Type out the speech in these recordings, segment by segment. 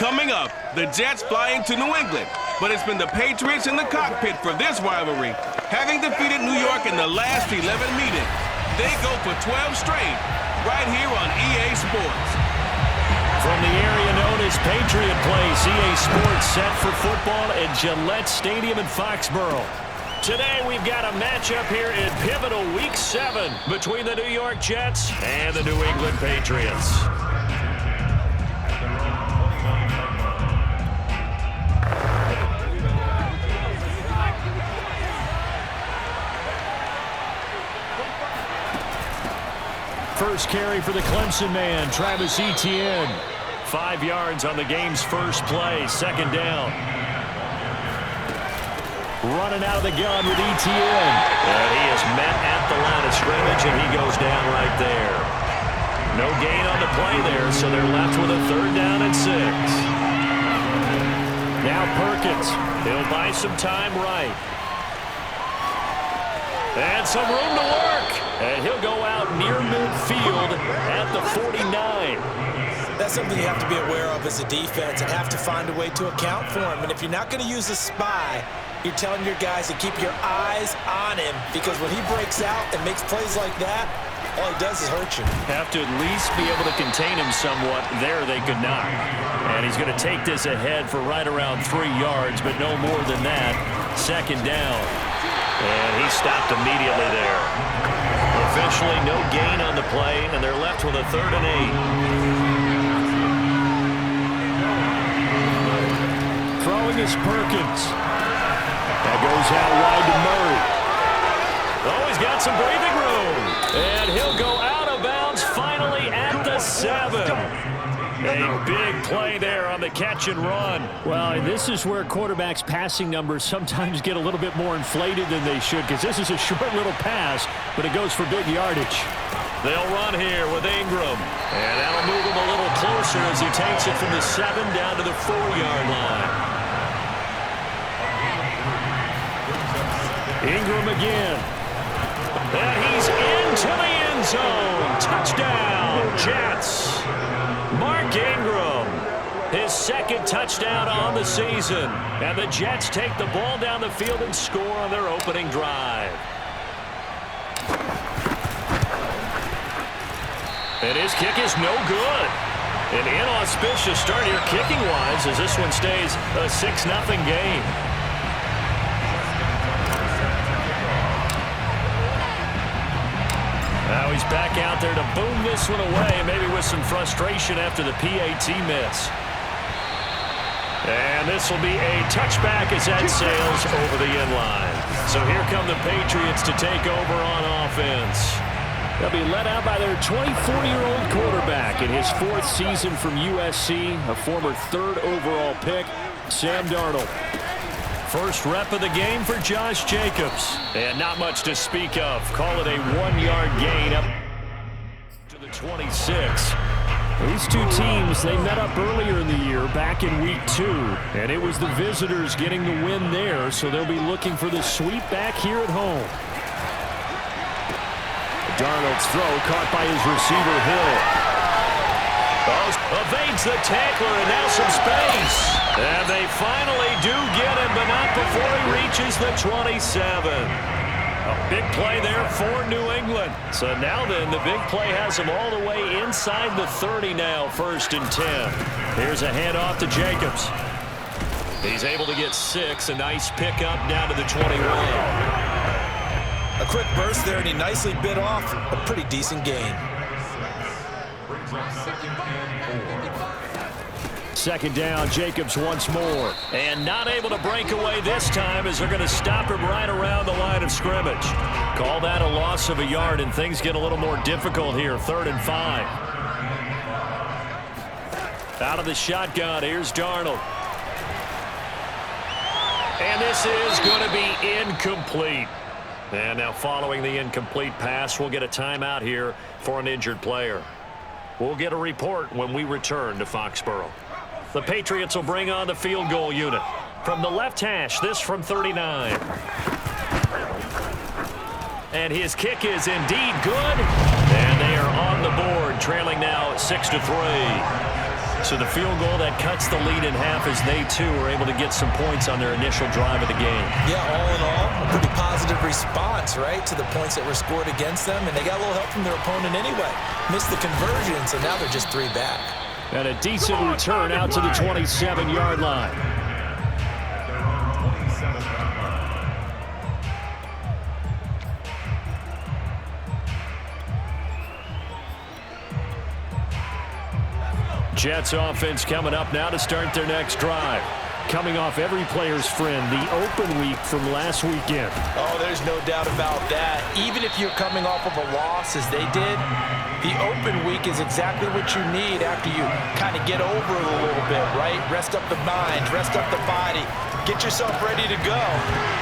Coming up, the Jets flying to New England, but it's been the Patriots in the cockpit for this rivalry. Having defeated New York in the last 11 meetings, they go for 12 straight, right here on EA Sports. From the area known as Patriot Place, EA Sports set for football at Gillette Stadium in Foxborough. Today we've got a matchup here in pivotal Week 7 between the New York Jets and the New England Patriots. First carry for the Clemson man, Travis Etienne. 5 yards on the game's first play, second down. Running out of the gun with Etienne. And he is met at the line of scrimmage, and he goes down right there. No gain on the play there, so they're left with a 3rd down and 6. Now Perkins. He'll buy some time right. And some room to work. And he'll go out near midfield at the 49. That's something you have to be aware of as a defense and have to find a way to account for him. And if you're not going to use a spy, you're telling your guys to keep your eyes on him, because when he breaks out and makes plays like that, all he does is hurt you. Have to at least be able to contain him somewhat. There they could not. And he's going to take this ahead for right around 3 yards, but no more than that. Second down. And he stopped immediately there. Officially no gain on the play, and they're left with a 3rd and 8. Throwing is Perkins. That goes out wide to Murray. Oh, he's got some breathing room. And he'll go out of bounds finally at the 7. A big play there on the catch and run. Well, and this is where quarterbacks' passing numbers sometimes get a little bit more inflated than they should, because this is a short little pass, but it goes for big yardage. They'll run here with Ingram. And that'll move him a little closer as he takes it from the 7 down to the 4-yard line. Ingram again. And he's into the end zone. Touchdown, Jets. Mark Ingram, his 2nd touchdown on the season. And the Jets take the ball down the field and score on their opening drive. And his kick is no good. An inauspicious start here kicking-wise as this one stays a 6-0 game. Now he's back out there to boom this one away, maybe with some frustration after the PAT miss. And this will be a touchback as that sails over the end line. So here come the Patriots to take over on offense. They'll be led out by their 24-year-old quarterback in his 4th season from USC, a former 3rd overall pick, Sam Darnold. First rep of the game for Josh Jacobs. And not much to speak of. Call it a 1-yard gain up to the 26. These two teams, they met up earlier in the year, back in week 2. And it was the visitors getting the win there, so they'll be looking for the sweep back here at home. Darnold's throw caught by his receiver, Hill. Evades the tackler, and now some space. And they finally do get him, but not before he reaches the 27. A big play there for New England. So now then, the big play has him all the way inside the 30 now, 1st and 10. Here's a handoff to Jacobs. He's able to get 6. A nice pickup down to the 21. A quick burst there, and he nicely bit off a pretty decent gain. 2nd down, Jacobs once more. And not able to break away this time as they're going to stop him right around the line of scrimmage. Call that a loss of a yard, and things get a little more difficult here. 3rd and 5. Out of the shotgun, here's Darnold. And this is going to be incomplete. And now following the incomplete pass, we'll get a timeout here for an injured player. We'll get a report when we return to Foxborough. The Patriots will bring on the field goal unit. From the left hash, this from 39. And his kick is indeed good. And they are on the board, trailing now 6-3. So the field goal that cuts the lead in half as they, too, are able to get some points on their initial drive of the game. Yeah, all in all, a pretty positive response, right, to the points that were scored against them. And they got a little help from their opponent anyway. Missed the conversion, so now they're just 3 back. And a decent return out to the 27-yard line. Jets offense coming up now to start their next drive. Coming off every player's friend, the open week from last weekend. Oh, there's no doubt about that. Even if you're coming off of a loss as they did, the open week is exactly what you need after you kind of get over it a little bit, right? Rest up the mind, rest up the body, get yourself ready to go.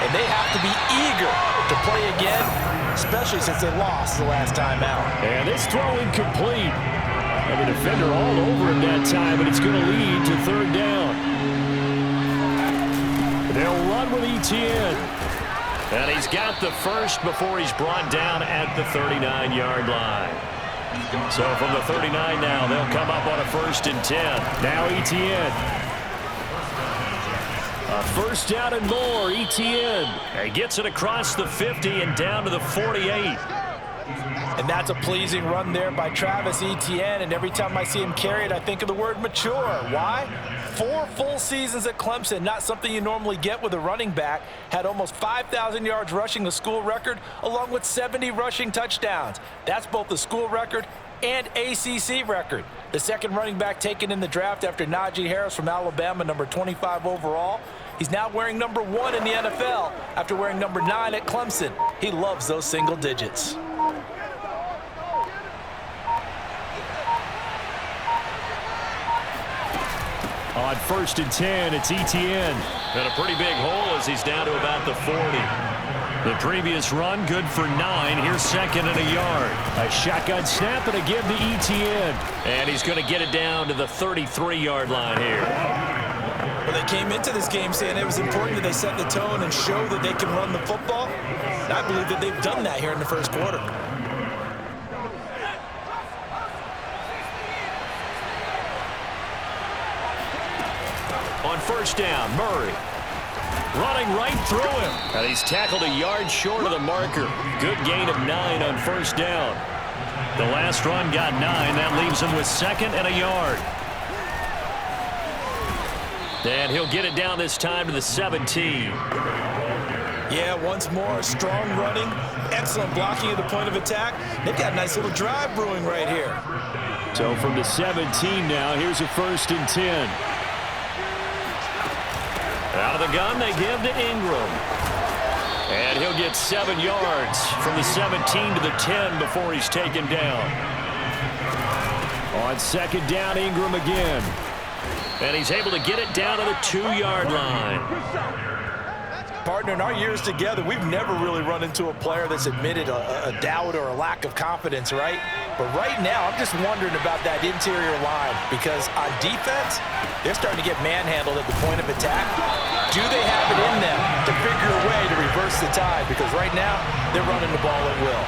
And they have to be eager to play again, especially since they lost the last time out. And this throw incomplete. And the defender all over him that time, but it's going to lead to 3rd down. They'll run with Etienne. And he's got the first before he's brought down at the 39-yard line. So from the 39 now, they'll come up on a 1st and 10. Now Etienne. A 1st down and more, Etienne. He gets it across the 50 and down to the 48. And that's a pleasing run there by Travis Etienne. And every time I see him carry it, I think of the word mature. Why? 4 full seasons at Clemson, not something you normally get with a running back. Had almost 5,000 yards rushing, the school record, along with 70 rushing touchdowns. That's both the school record and ACC record. The 2nd running back taken in the draft after Najee Harris from Alabama, number 25 overall. He's now wearing number 1 in the NFL after wearing number 9 at Clemson. He loves those single digits. On 1st and 10, it's Etienne. And a pretty big hole as he's down to about the 40. The previous run, good for 9. Here's 2nd and a yard. A shotgun snap and a give to Etienne. And he's going to get it down to the 33-yard line here. Well, they came into this game saying it was important that they set the tone and show that they can run the football. And I believe that they've done that here in the 1st quarter. On 1st down, Murray. Running right through him. And he's tackled a yard short of the marker. Good gain of 9 on 1st down. The last run got 9. That leaves him with 2nd and a yard. And he'll get it down this time to the 17. Yeah, once more, strong running, excellent blocking at the point of attack. They've got a nice little drive brewing right here. So from the 17 now, here's a 1st and 10. Out of the gun, they give to Ingram. And he'll get 7 yards from the 17 to the 10 before he's taken down. On 2nd down, Ingram again. And he's able to get it down to the 2-yard line. partner, in our years together, we've never really run into a player that's admitted a doubt or a lack of confidence, right? But right now, I'm just wondering about that interior line because on defense, they're starting to get manhandled at the point of attack. Do they have it in them to figure a way to reverse the tide? Because right now, they're running the ball at will.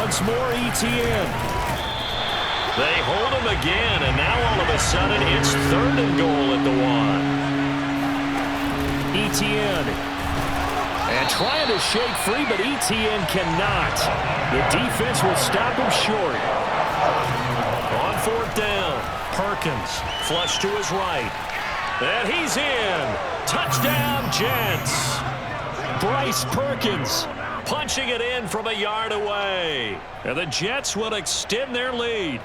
Once more, ETN. They hold him again, and now all of a sudden, it's 3rd and goal at the 1. ETN. And trying to shake free, but ETN cannot. The defense will stop him short. On 4th down, Perkins flush to his right. And he's in. Touchdown, Jets. Bryce Perkins punching it in from a yard away. And the Jets will extend their lead.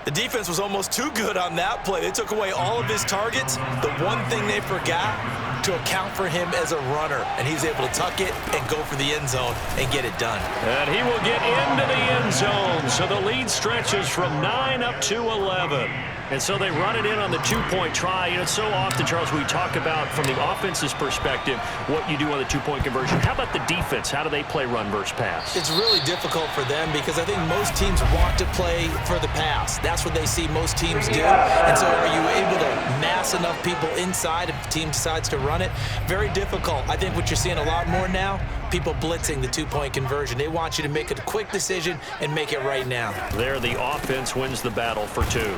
The defense was almost too good on that play. They took away all of his targets. The one thing they forgot, to account for him as a runner. And he's able to tuck it and go for the end zone and get it done. And he will get into the end zone. So the lead stretches from 9 up to 11. And so they run it in on the 2-point try. You know, so often, Charles, we talk about from the offense's perspective what you do on the 2-point conversion. How about the defense? How do they play run versus pass? It's really difficult for them because I think most teams want to play for the pass. That's what they see most teams do. And so are you able to mass enough people inside if the team decides to run it? Very difficult. I think what you're seeing a lot more now, people blitzing the 2-point conversion. They want you to make a quick decision and make it right now. There, the offense wins the battle for 2.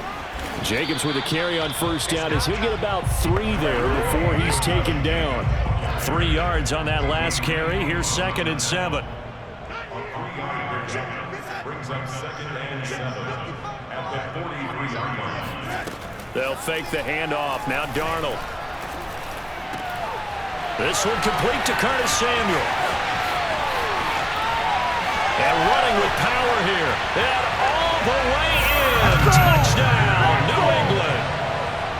Jacobs with a carry on 1st down as he'll get about 3 there before he's taken down. 3 yards on that last carry. Here's 2nd and 7. Brings up 2nd and 7 at the 43-yard line. They'll fake the handoff. Now Darnold. This one complete to Curtis Samuel. And running with power here. And all the way in. Touchdown, New England.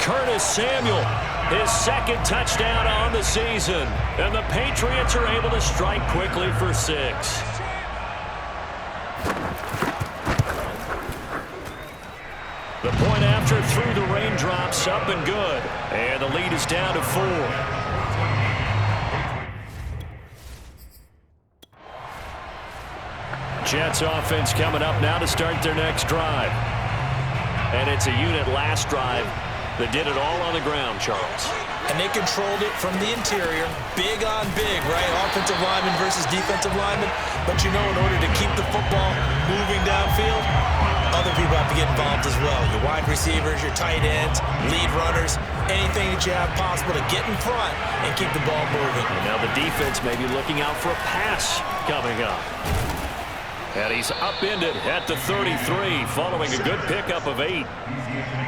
Curtis Samuel, his 2nd touchdown on the season. And the Patriots are able to strike quickly for 6. The point after through the raindrops, up and good. And the lead is down to 4. Jets offense coming up now to start their next drive. And it's a unit last drive that did it all on the ground, Charles. And they controlled it from the interior, big on big, right? Offensive lineman versus defensive lineman. But you know, in order to keep the football moving downfield, other people have to get involved as well. Your wide receivers, your tight ends, lead runners, anything that you have possible to get in front and keep the ball moving. And now the defense may be looking out for a pass coming up. And he's upended at the 33 following a good pickup of 8.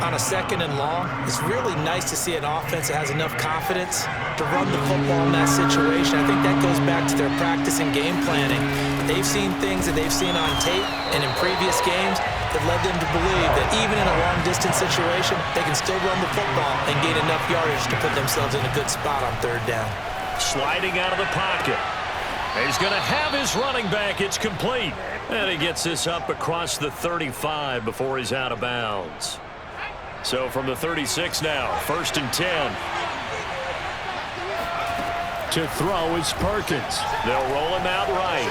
On a 2nd and long, it's really nice to see an offense that has enough confidence to run the football in that situation. I think that goes back to their practice and game planning. They've seen things that they've seen on tape and in previous games that led them to believe that even in a long-distance situation, they can still run the football and gain enough yardage to put themselves in a good spot on 3rd down. Sliding out of the pocket. He's going to have his running back. It's complete. And he gets this up across the 35 before he's out of bounds. So from the 36 now, 1st and 10. To throw is Perkins. They'll roll him out right.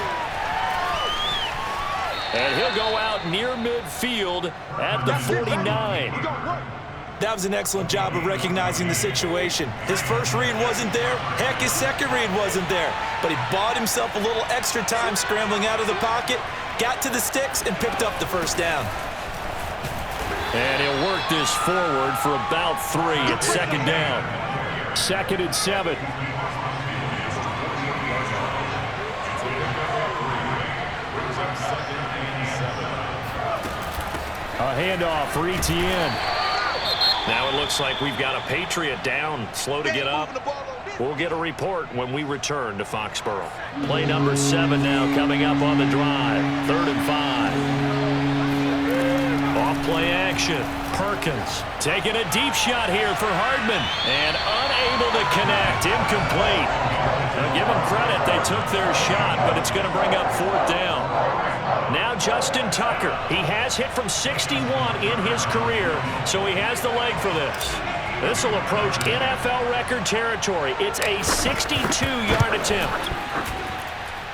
And he'll go out near midfield at the 49. That was an excellent job of recognizing the situation. His first read wasn't there. Heck, his second read wasn't there. But he bought himself a little extra time scrambling out of the pocket, got to the sticks, and picked up the 1st down. And he'll work this forward for about 3 at 2nd down. 2nd and 7. A handoff for ETN. Now it looks like we've got a Patriot down, slow to get up. We'll get a report when we return to Foxborough. Play number 7 now coming up on the drive. 3rd and 5. Off play action. Perkins taking a deep shot here for Hardman. And unable to connect. Incomplete. Now give them credit. They took their shot, but it's going to bring up 4th down. Now Justin Tucker. He has hit from 61 in his career, so he has the leg for this. This will approach NFL record territory. It's a 62-yard attempt.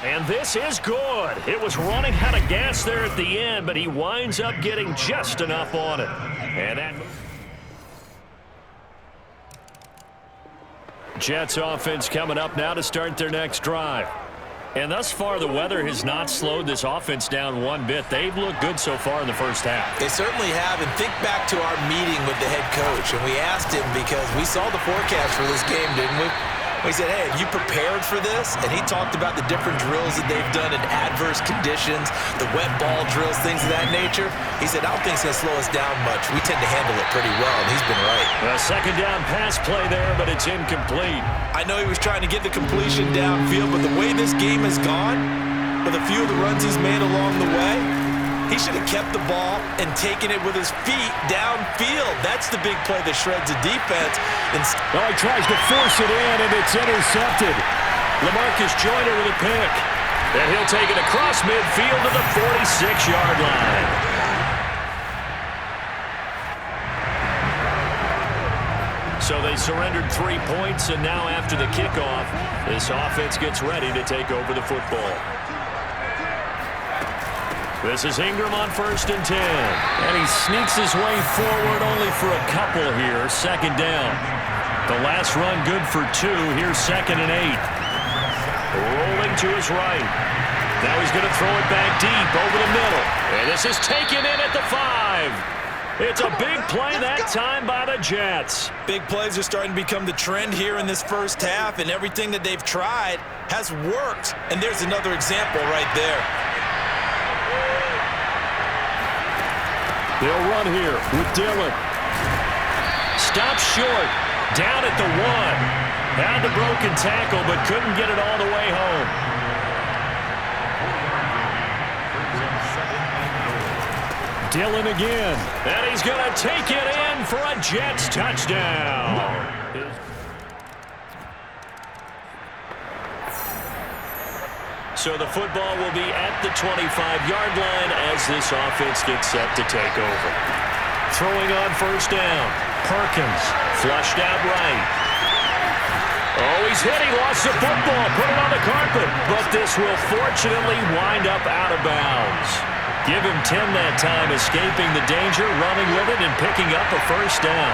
And this is good. It was running out of gas there at the end, but he winds up getting just enough on it. And that Jets offense coming up now to start their next drive. And thus far, the weather has not slowed this offense down one bit. They've looked good so far in the first half. They certainly have. And think back to our meeting with the head coach. And we asked him because we saw the forecast for this game, didn't we? We said, hey, have you prepared for this? And he talked about the different drills that they've done in adverse conditions, the wet ball drills, things of that nature. He said, I don't think it's going to slow us down much. We tend to handle it pretty well, and he's been right. A second down pass play there, but it's incomplete. I know he was trying to get the completion downfield, but the way this game has gone, with a few of the runs he's made along the way, he should have kept the ball and taken it with his feet downfield. That's the big play that shreds the defense. Oh, he tries to force it in, and it's intercepted. LaMarcus Joyner with a pick. And he'll take it across midfield to the 46-yard line. So they surrendered 3 points, and now after the kickoff, this offense gets ready to take over the football. This is Ingram on 1st and 10. And he sneaks his way forward only for a couple here. Second down. The last run good for 2. Here's 2nd and 8. Rolling to his right. Now he's going to throw it back deep over the middle. And this is taken in at the 5. It's a big play that time by the Jets. Big plays are starting to become the trend here in this first half, and everything that they've tried has worked. And there's another example right there. They'll run here with Dillon. Stops short. Down at the 1. Had the broken tackle, but couldn't get it all the way home. Dillon again. And he's going to take it in for a Jets touchdown. So the football will be at the 25-yard line as this offense gets set to take over. Throwing on 1st down. Perkins flushed out right. Oh, he's hit. He lost the football. Put it on the carpet. But this will fortunately wind up out of bounds. Give him 10 that time, escaping the danger, running with it, and picking up a 1st down.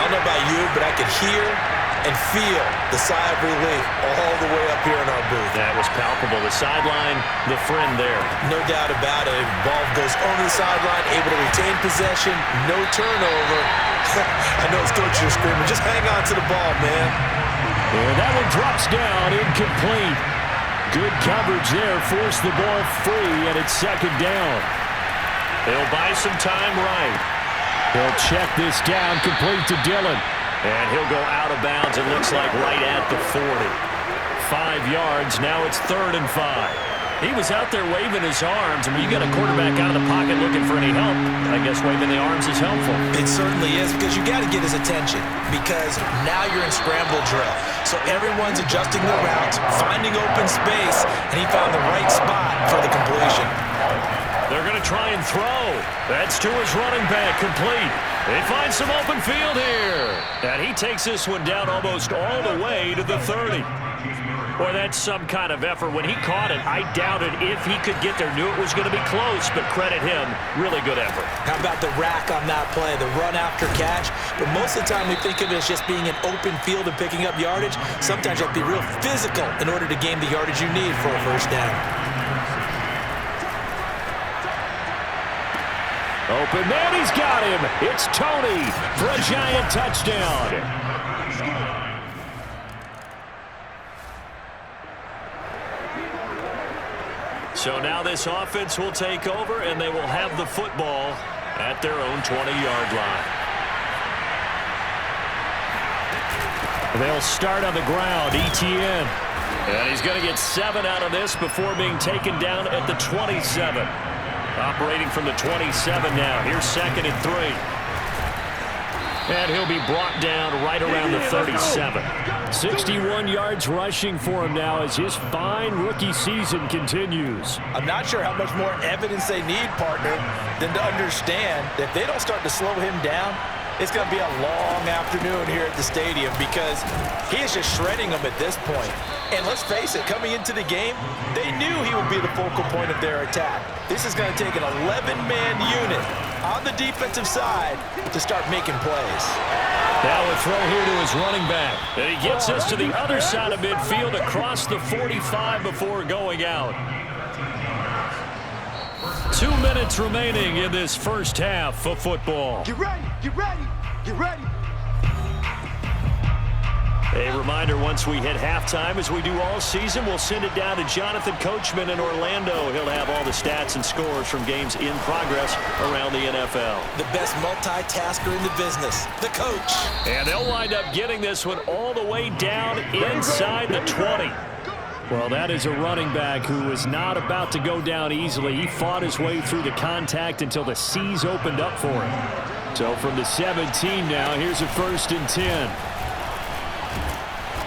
I don't know about you, but I could hear and feel the sigh of relief all the way up here in our booth. That was palpable. The sideline, the friend there. No doubt about it. Ball goes over the sideline, able to retain possession, no turnover. I know his coaches are screaming, just hang on to the ball, man. And that one drops down, incomplete. Good coverage there, forced the ball free, and it's 2nd down. They'll buy some time right. They'll check this down, complete to Dillon. And he'll go out of bounds, it looks like right at the 40. 5 yards, now it's 3rd and 5. He was out there waving his arms, and when you get a quarterback out of the pocket looking for any help, I guess waving the arms is helpful. It certainly is, because you got to get his attention, because now you're in scramble drill. So everyone's adjusting their routes, finding open space, and he found the right spot for the completion. They're going to try and throw. That's to his running back, complete. They find some open field here. And he takes this one down almost all the way to the 30. Boy, that's some kind of effort. When he caught it, I doubted if he could get there. Knew it was going to be close, but credit him. Really good effort. How about the rack on that play, the run after catch? But most of the time we think of it as just being an open field and picking up yardage. Sometimes you have to be real physical in order to gain the yardage you need for a 1st down. Open man, he's got him. It's Tony for a giant touchdown. So now this offense will take over, and they will have the football at their own 20-yard line. They'll start on the ground, Etienne. And he's going to get 7 out of this before being taken down at the 27. Operating from the 27 now. Here's 2nd and 3. And he'll be brought down right around the 37. 61 yards rushing for him now as his fine rookie season continues. I'm not sure how much more evidence they need, partner, than to understand that if they don't start to slow him down, it's going to be a long afternoon here at the stadium because he is just shredding them at this point. And let's face it, coming into the game, they knew he would be the focal point of their attack. This is going to take an 11-man unit on the defensive side to start making plays. Now a throw here to his running back. And he gets us to the other side of midfield across the 45 before going out. 2 minutes remaining in this first half of football. Get ready, get ready, get ready. A reminder, once we hit halftime, as we do all season, we'll send it down to Jonathan Coachman in Orlando. He'll have all the stats and scores from games in progress around the NFL. The best multitasker in the business, the coach. And they'll wind up getting this one all the way down inside the 20. Well, that is a running back who was not about to go down easily. He fought his way through the contact until the C's opened up for him. So from the 17 now, here's a 1st and 10.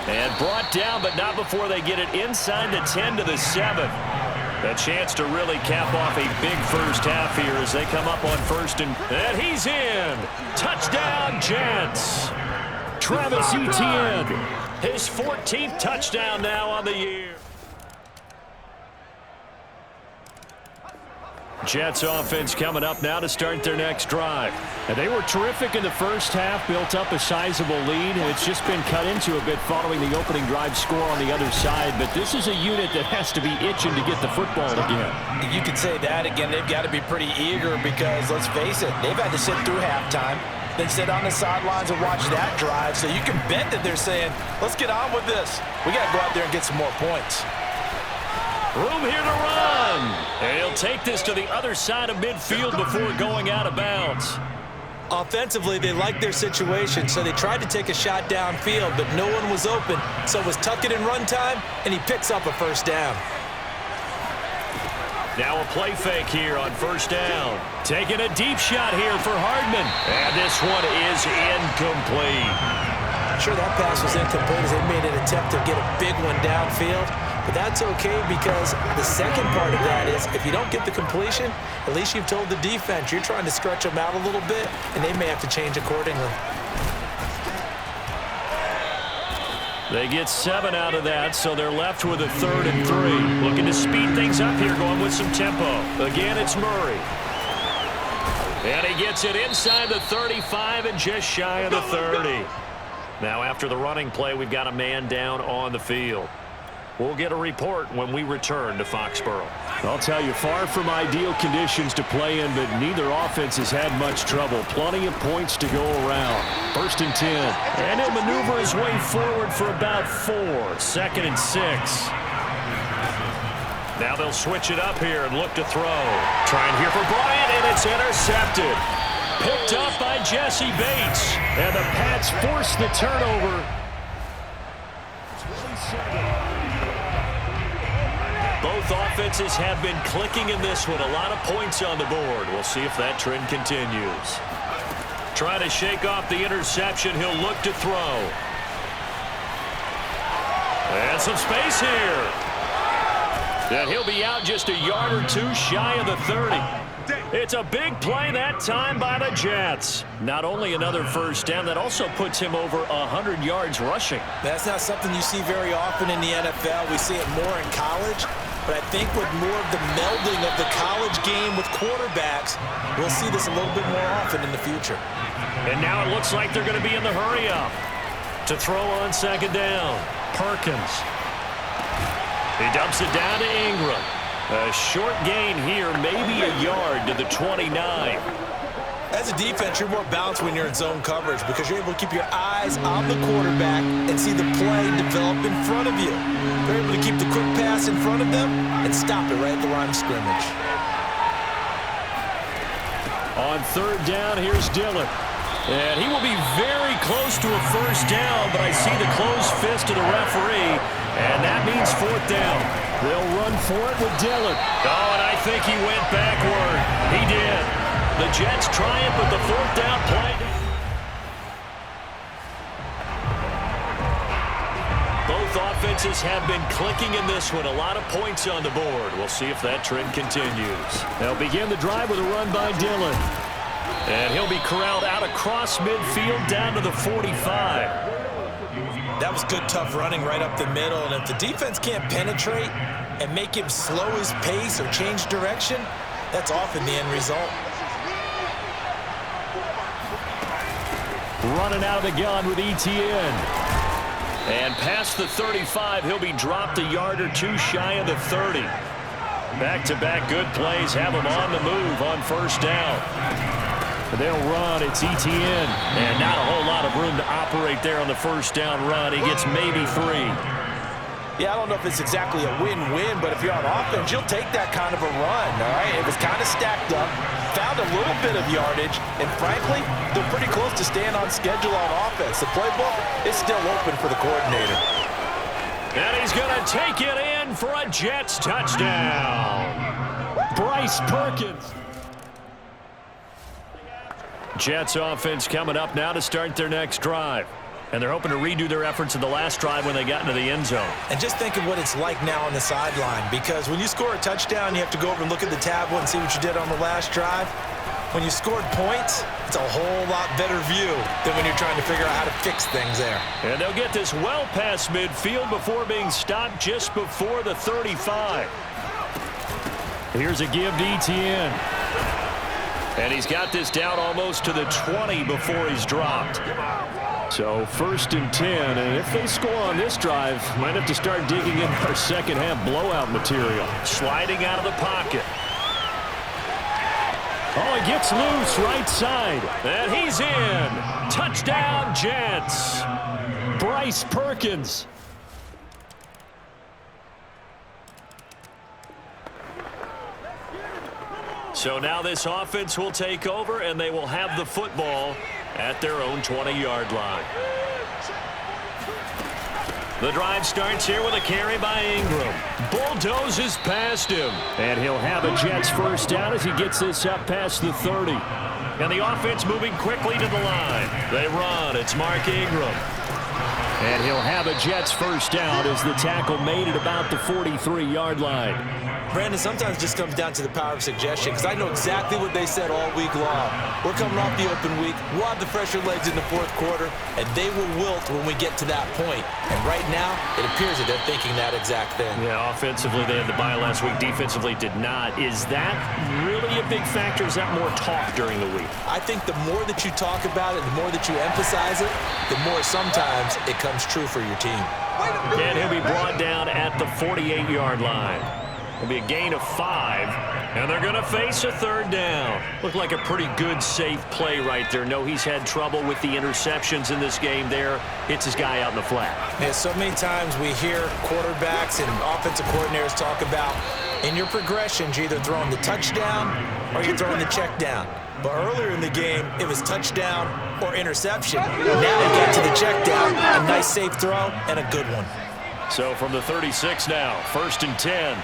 And brought down, but not before they get it inside the 10 to the 7. A chance to really cap off a big first half here as they come up on 1st and he's in. Touchdown, Jets. Travis Etienne, his 14th touchdown now on the year. Jets offense coming up now to start their next drive. And they were terrific in the first half, built up a sizable lead. And it's just been cut into a bit following the opening drive score on the other side. But this is a unit that has to be itching to get the football again. You could say that again. They've got to be pretty eager because, let's face it, they've had to sit through halftime, then sit on the sidelines and watch that drive. So you can bet that they're saying, let's get on with this. We got to go out there and get some more points. Room here to run. And he'll take this to the other side of midfield before going out of bounds. Offensively, they liked their situation, so they tried to take a shot downfield, but no one was open. So it was tuck it in run time, and he picks up a 1st down. Now a play fake here on 1st down. Taking a deep shot here for Hardman. And this one is incomplete. Sure, that pass was incomplete as they made an attempt to get a big one downfield. But that's okay because the second part of that is if you don't get the completion, at least you've told the defense you're trying to stretch them out a little bit, and they may have to change accordingly. They get 7 out of that, so they're left with a 3rd and 3. Looking to speed things up here, going with some tempo. Again, it's Murray. And he gets it inside the 35 and just shy of the 30. Now after the running play, we've got a man down on the field. We'll get a report when we return to Foxborough. I'll tell you, far from ideal conditions to play in, but neither offense has had much trouble. Plenty of points to go around. 1st and 10. And he'll maneuver his way forward for about 4. 2nd and 6. Now they'll switch it up here and look to throw. Trying here for Bryant, and it's intercepted. Picked up by Jesse Bates. And the Pats force the turnover. Both offenses have been clicking in this one. A lot of points on the board. We'll see if that trend continues. Trying to shake off the interception. He'll look to throw. And some space here. And he'll be out just a yard or 2 shy of the 30. It's a big play that time by the Jets. Not only another 1st down, that also puts him over 100 yards rushing. That's not something you see very often in the NFL. We see it more in college. But I think with more of the melding of the college game with quarterbacks, we'll see this a little bit more often in the future. And now it looks like they're going to be in the hurry-up. To throw on 2nd down, Perkins. He dumps it down to Ingram. A short gain here, maybe a yard to the 29. As a defense, you're more balanced when you're in zone coverage because you're able to keep your eyes on the quarterback and see the play develop in front of you. They're able to keep the quick pass in front of them and stop it right at the line of scrimmage. On 3rd down, here's Dillon. And he will be very close to a 1st down, but I see the closed fist of the referee, and that means 4th down. They'll run for it with Dillon. Oh, and I think he went backward. He did. The Jets triumph with the 4th down play. Both offenses have been clicking in this one. A lot of points on the board. We'll see if that trend continues. They'll begin the drive with a run by Dillon. And he'll be corralled out across midfield down to the 45. That was good, tough running right up the middle. And if the defense can't penetrate and make him slow his pace or change direction, that's often the end result. Running out of the gun with Etienne. And past the 35, he'll be dropped a yard or two shy of the 30. Back-to-back good plays have him on the move on first down. They'll run. It's Etienne. And not a whole lot of room to operate there on the first down run. He gets maybe 3. Yeah, I don't know if it's exactly a win-win, but if you're on offense, you'll take that kind of a run, all right? It was kind of stacked up, found a little bit of yardage, and frankly, they're pretty close to staying on schedule on offense. The playbook is still open for the coordinator. And he's going to take it in for a Jets touchdown. Bryce Perkins. Jets offense coming up now to start their next drive. And they're hoping to redo their efforts in the last drive when they got into the end zone. And just think of what it's like now on the sideline, because when you score a touchdown, you have to go over and look at the tablet and see what you did on the last drive. When you scored points, it's a whole lot better view than when you're trying to figure out how to fix things there. And they'll get this well past midfield before being stopped just before the 35. Here's a give to Etienne. And he's got this down almost to the 20 before he's dropped. So 1st and 10, and if they score on this drive, might have to start digging in our second half blowout material. Sliding out of the pocket. Oh, he gets loose right side. And he's in. Touchdown, Jets. Bryce Perkins. So now this offense will take over, and they will have the football at their own 20-yard line. The drive starts here with a carry by Ingram. Bulldozes past him. And he'll have a Jets first down as he gets this up past the 30. And the offense moving quickly to the line. They run. It's Mark Ingram. And he'll have a Jets first down as the tackle made at about the 43-yard line. Brandon, sometimes it just comes down to the power of suggestion, because I know exactly what they said all week long. We're coming off the open week. We'll have the fresher legs in the fourth quarter, and they will wilt when we get to that point. And right now, it appears that they're thinking that exact thing. Yeah, offensively, they had the bye last week. Defensively, did not. Is that really a big factor? Is that more talk during the week? I think the more that you talk about it, the more that you emphasize it, the more sometimes it comes true for your team. And he'll be brought down at the 48-yard line. It'll be a gain of 5, and they're going to face a third down. Looked like a pretty good, safe play right there. No, he's had trouble with the interceptions in this game there. Hits his guy out in the flat. Yeah, so many times we hear quarterbacks and offensive coordinators talk about in your progressions, you're either throwing the touchdown or you're throwing the check down. But earlier in the game, it was touchdown or interception. Now they get to the check down, a nice safe throw, and a good one. So from the 36 now, 1st and 10.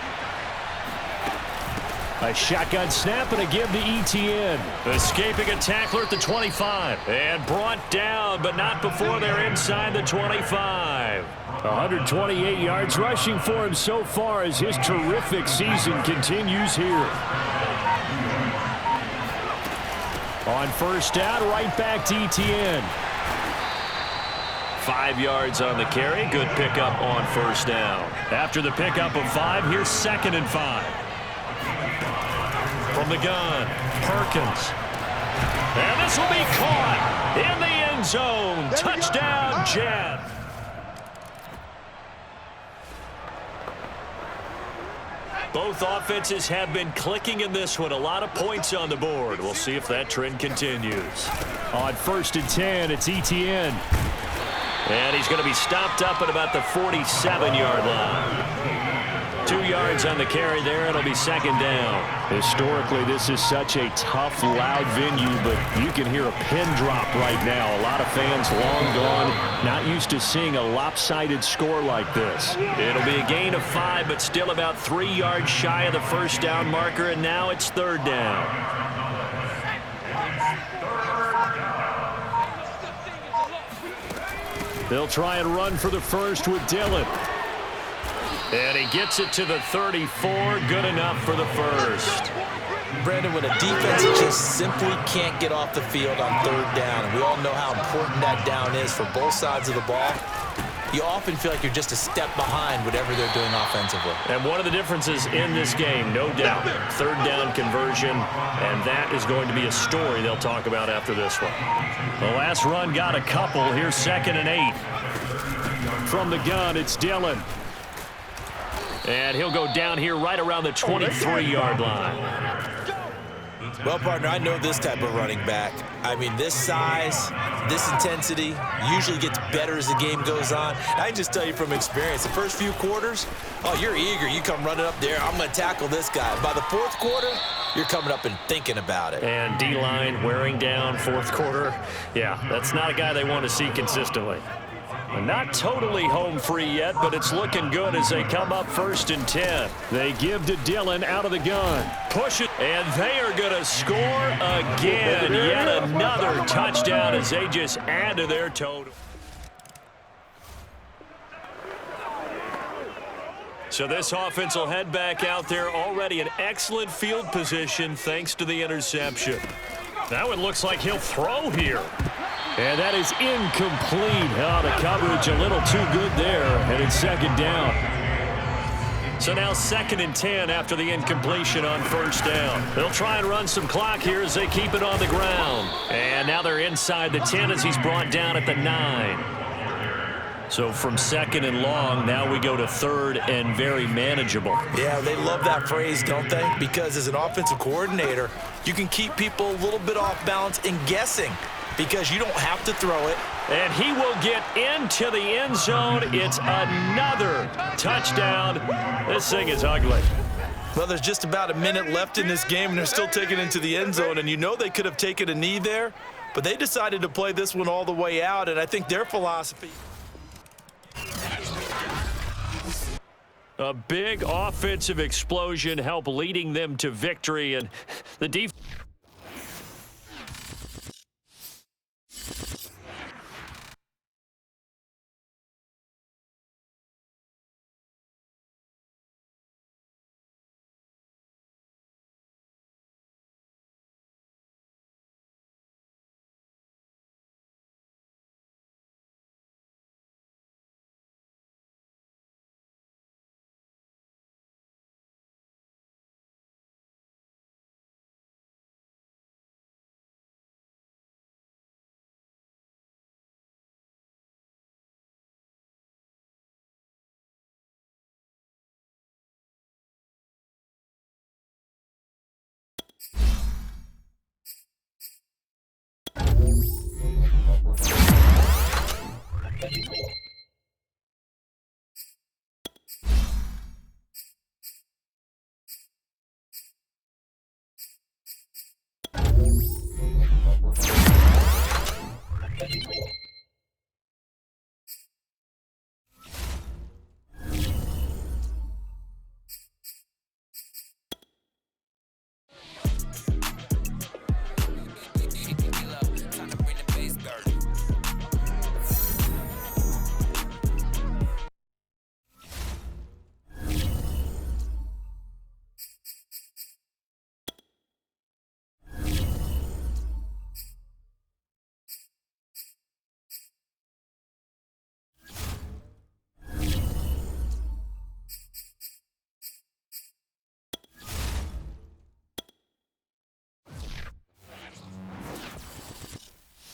A shotgun snap and a give to Etienne. Escaping a tackler at the 25. And brought down, but not before they're inside the 25. 128 yards rushing for him so far as his terrific season continues here. On first down, right back to Etienne. 5 yards on the carry. Good pickup on first down. After the pickup of 5, here's 2nd and 5. From the gun, Perkins. And this will be caught in the end zone. Touchdown, Jets. Both offenses have been clicking in this one. A lot of points on the board. We'll see if that trend continues. On 1st and 10, it's Etienne. And he's going to be stopped up at about the 47-yard line. 2 yards on the carry there. It'll be 2nd down. Historically, this is such a tough, loud venue, but you can hear a pin drop right now. A lot of fans long gone, not used to seeing a lopsided score like this. It'll be a gain of 5, but still about 3 yards shy of the first down marker, and now it's 3rd down. They'll try and run for the first with Dillon. And he gets it to the 34. Good enough for the first. Brandon, when a defense just simply can't get off the field on third down, and we all know how important that down is for both sides of the ball, you often feel like you're just a step behind whatever they're doing offensively. And one of the differences in this game, no doubt, third down conversion, and that is going to be a story they'll talk about after this one. The last run got a couple. Here's 2nd and 8. From the gun, it's Dillon. And he'll go down here right around the 23-yard line. Well, partner, I know this type of running back. I mean, this size, this intensity usually gets better as the game goes on. I can just tell you from experience, the first few quarters, oh, you're eager. You come running up there, I'm going to tackle this guy. By the fourth quarter, you're coming up and thinking about it. And D-line wearing down fourth quarter. Yeah, that's not a guy they want to see consistently. Not totally home free yet, but it's looking good as they come up 1st and 10. They give to Dillon out of the gun. Push it, and they are going to score again. Yet another touchdown as they just add to their total. So this offense will head back out there, already in excellent field position thanks to the interception. Now it looks like he'll throw here. And that is incomplete. Oh, the coverage a little too good there, and it's 2nd down. So now 2nd and 10 after the incompletion on 1st down. They'll try and run some clock here as they keep it on the ground. And now they're inside the 10 as he's brought down at the 9. So from 2nd and long, now we go to 3rd and very manageable. Yeah, they love that phrase, don't they? Because as an offensive coordinator, you can keep people a little bit off balance and guessing because you don't have to throw it. And he will get into the end zone. It's another touchdown. This thing is ugly. Well, there's just about a minute left in this game, and they're still taking it into the end zone. And you know they could have taken a knee there, but they decided to play this one all the way out, and I think their philosophy. A big offensive explosion helped leading them to victory, and the defense